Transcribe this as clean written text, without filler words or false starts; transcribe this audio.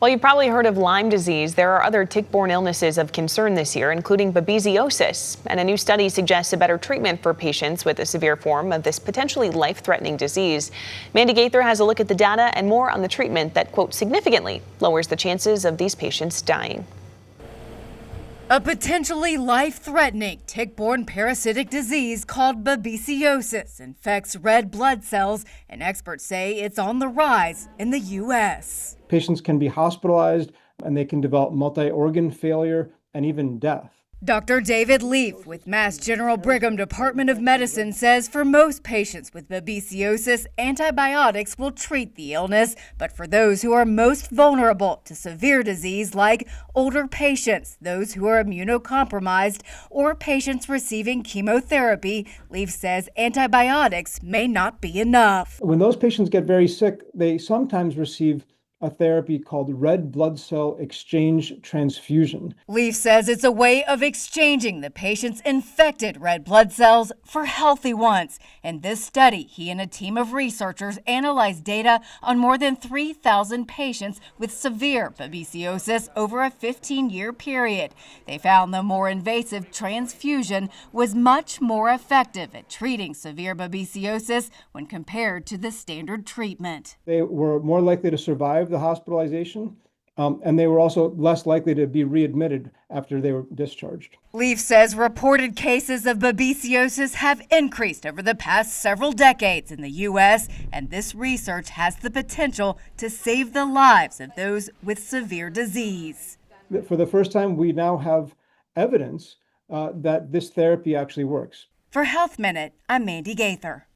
Well, you've probably heard of Lyme disease. There are other tick-borne illnesses of concern this year, including babesiosis. And a new study suggests a better treatment for patients with a severe form of this potentially life-threatening disease. Mandy Gaither has a look at the data and more on the treatment that, quote, significantly lowers the chances of these patients dying. A potentially life-threatening tick-borne parasitic disease called babesiosis infects red blood cells, and experts say it's on the rise in the U.S. Patients can be hospitalized and they can develop multi-organ failure and even death. Dr. David Leaf with Mass General Brigham Department of Medicine says for most patients with babesiosis, antibiotics will treat the illness. But for those who are most vulnerable to severe disease, like older patients, those who are immunocompromised, or patients receiving chemotherapy, Leaf says antibiotics may not be enough. When those patients get very sick, they sometimes receive a therapy called red blood cell exchange transfusion. Leaf says it's a way of exchanging the patient's infected red blood cells for healthy ones. In this study, he and a team of researchers analyzed data on more than 3,000 patients with severe babesiosis over a 15-year period. They found the more invasive transfusion was much more effective at treating severe babesiosis when compared to the standard treatment. They were more likely to survive the hospitalization, and they were also less likely to be readmitted after they were discharged. Leaf says reported cases of babesiosis have increased over the past several decades in the U.S., and this research has the potential to save the lives of those with severe disease. For the first time, we now have evidence that this therapy actually works. For Health Minute, I'm Mandy Gaither.